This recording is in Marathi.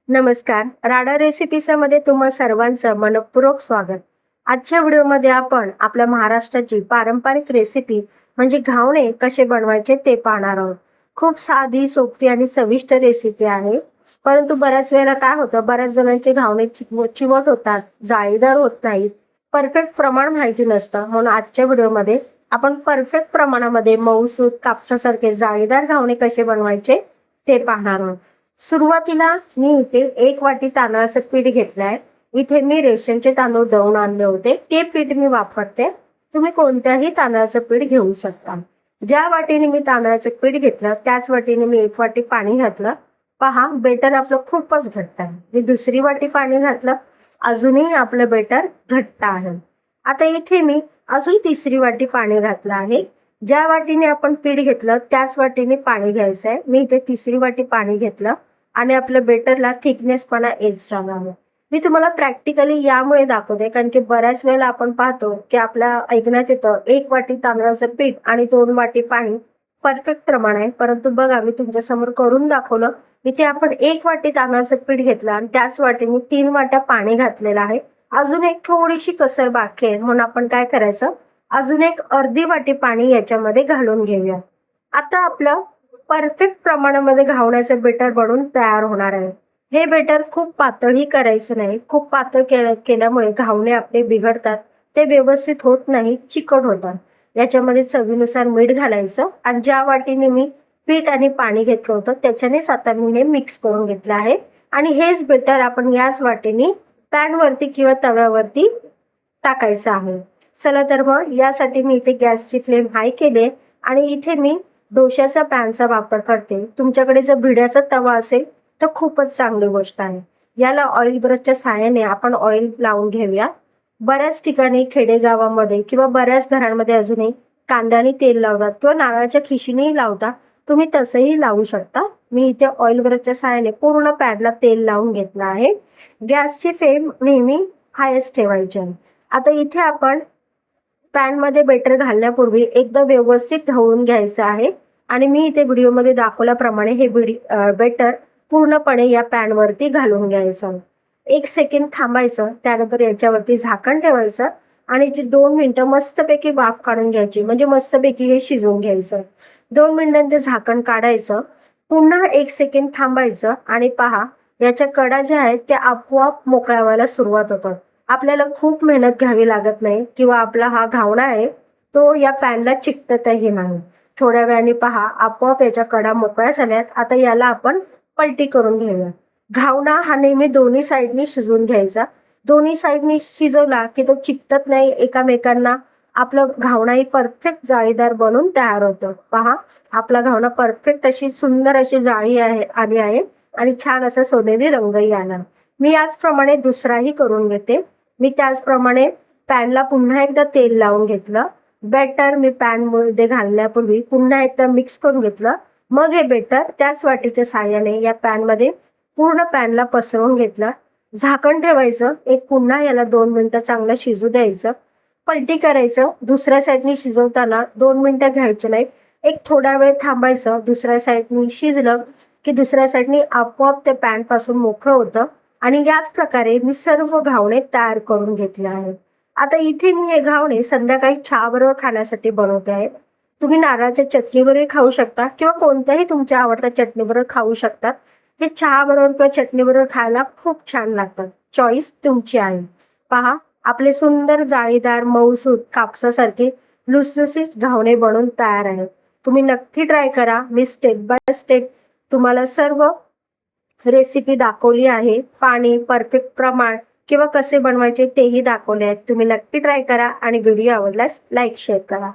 नमस्कार, राडा रेसिपीमध्ये तुम्हा सर्वांचं मनपूर्वक स्वागत। आजच्या व्हिडिओमध्ये आपण आपल्या महाराष्ट्राची पारंपरिक रेसिपी म्हणजे घावणे कसे बनवायचे ते पाहणार आहोत। खूप साधी, सोपी आणि चविष्ट रेसिपी आहे, परंतु बऱ्याच वेळेला काय होतं, बऱ्याच जणांचे घावणे चिवट होतात, जाळीदार होत नाहीत, परफेक्ट प्रमाण माहिती नसतं। म्हणून आजच्या व्हिडिओमध्ये आपण परफेक्ट प्रमाणामध्ये मऊसूत कापसासारखे जाळीदार घावणे कसे बनवायचे ते पाहणार आहोत। सुरुवातीला मी इथे 1 वाटी तांदळाचं पीठ घेतलंय। इथे मी रेशनचे तांदूळ दळून आणले होते, ते पीठ मी वापरते। तुम्ही कोणत्याही तांदळाचं पीठ घेऊ शकता। ज्या वाटीने मी तांदळाचं पीठ घेतलं त्याच वाटीने मी 1 वाटी पाणी घातलं। पहा, बेटर आपलं खूपच घट्ट आहे। मी दुसरी वाटी पाणी घातलं, अजूनही आपलं बेटर घट्ट आहे। आता इथे मी अजून तिसरी वाटी पाणी घातलं आहे। ज्या वाटीने आपण पीठ घेतलं त्याच वाटीने पाणी घ्यायचं आहे। मी इथे तिसरी वाटी पाणी घेतलं आणि आपल्या बेटरला थिकनेसपणा येत जाणार। मी तुम्हाला प्रॅक्टिकली यामुळे दाखवते कारण की बऱ्याच वेळेला आपण पाहतो की आपल्या ऐकण्यात येतं 1 वाटी तांदळाचं पीठ आणि 2 वाटी पाणी परफेक्ट प्रमाण आहे, परंतु बघा मी तुमच्या समोर करून दाखवलं। इथे आपण 1 वाटी तांदळाचं पीठ घेतलं आणि त्याच वाटीने 3 वाट्या पाणी घातलेलं आहे। अजून एक थोडीशी कसर बाकी आहे, म्हणून आपण काय करायचं, अजून एक अर्धी वाटी पाणी याच्यामध्ये घालून घेऊया। आता आपलं परफेक्ट प्रमाणामध्ये घावण्याचं बेटर बनून तयार होणार आहे। हे बेटर खूप पातळही करायचं नाही, खूप पातळ केल्यामुळे घावणे आपले बिघडतात, ते व्यवस्थित होत नाही, चिकट होतात। याच्यामध्ये चवीनुसार मीठ घालायचं आणि ज्या वाटीने मी पीठ आणि पाणी घेतलं होतं त्याच्यानेच आता मी हे मिक्स करून घेतलं आहे आणि हेच बेटर आपण याच वाटीने पॅन वरती किंवा तव्यावरती टाकायचं आहे। चला तर मग यासाठी मी इथे गॅसची फ्लेम हाय केले आणि इथे मी डोशाचा पॅनचा वापर करते। तुमच्याकडे जर भिड्याचा तवा असेल तर खूपच चांगली गोष्ट आहे। याला ऑइल ब्रशच्या सहाय्याने आपण ऑइल लावून घेऊया। बऱ्याच ठिकाणी खेडेगावामध्ये किंवा बऱ्याच घरांमध्ये अजूनही कांद्याने तेल लावतात किंवा नारळाच्या खिशीनेही लावतात, तुम्ही तसंही लावू शकता। मी इथे ऑइल ब्रशच्या सहाय्याने पूर्ण पॅनला तेल लावून घेतलं आहे। गॅसची फ्लेम नेहमी हायच ठेवायची आहे। आता इथे आपण पॅन मध्ये बेटर घालण्यापूर्वी एकदा व्यवस्थित ढवळून घ्यायचं आहे आणि मी इथे व्हिडिओमध्ये दाखवल्याप्रमाणे हे बेटर पूर्णपणे या पॅन वरती घालून घ्यायचं। 1 सेकंड थांबायचं, त्यानंतर याच्यावरती झाकण ठेवायचं आणि 2 मिनिटं मस्तपैकी वाफ काढून घ्यायची, म्हणजे मस्तपैकी हे शिजवून घ्यायचं। 2 मिनिटांनी ते झाकण काढायचं, पुन्हा 1 सेकंड थांबायचं आणि पहा याच्या कडा ज्या आहेत त्या आपोआप मोकळ्या व्हायला सुरुवात होतात। आपल्याला खूप मेहनत घ्यावी लागत नाही किंवा आपला हा घावणा आहे तो या पॅनला चिकटतही नाही। थोड्या वेळाने पहा आपोआप याच्या कडा मोकळ्या झाल्यात। आता याला आपण पलटी करून घेऊया। घावणा हा नेहमी दोन्ही साईडनी शिजवून घ्यायचा। दोन्ही साईडनी शिजवला की तो चिकटत नाही एकमेकांना, आपला घावणाही परफेक्ट जाळीदार बनून तयार होतो। पहा आपला घावणा परफेक्ट अशी सुंदर अशी जाळी आली आहे आणि छान असा सोनेरी रंगही आला। मी याचप्रमाणे दुसराही करून घेते। मी त्याचप्रमाणे पॅनला पुन्हा एकदा तेल लावून घेतलं। बेटर मी पॅन मध्ये घालण्यापूर्वी पुन्हा एकदा मिक्स करून घेतलं। मग हे बेटर त्याच वाटीच्या साहाय्याने या पॅन मध्ये पूर्ण पॅनला पसरवून घेतलं। झाकण ठेवायचं, एक पुन्हा याला 2 मिनिटं चांगलं शिजू द्यायचं। पलटी करायचं, दुसऱ्या साईडनी शिजवताना 2 मिनिटं घ्यायचे नाहीत, एक थोडा वेळ थांबायचं। दुसऱ्या साईडनी शिजलं की दुसऱ्या साईडनी आपोआप ते पॅन पासून मोकळं होतं आणि याच प्रकारे मी सर्व घावणे तयार करून घेतले आहेत। आता इथे मी हे घावणे संध्याकाळी चहाबरोबर खाण्यासाठी बनवते आहे। तुम्ही नारळाच्या चटणीबरोबर खाऊ शकता किंवा कोणत्याही तुमच्या आवडत्या चटणीबरोबर खाऊ शकतात। हे चहाबरोबर किंवा चटणीबरोबर खायला खूप छान लागतात, चॉईस तुमची आहे। पहा आपले सुंदर जाळीदार मऊसूत कापसासारखे लुसलुसीत घावणे बनून तयार आहेत। तुम्ही नक्की ट्राय करा। मी स्टेप बाय स्टेप तुम्हाला सर्व रेसिपी दाखवली आहे। पाणी परफेक्ट प्रमाण किंवा कसे बनवायचे तेही दाखवले आहेत। तुम्ही नक्की ट्राय करा आणि व्हिडिओ आवडल्यास लाईक शेअर करा।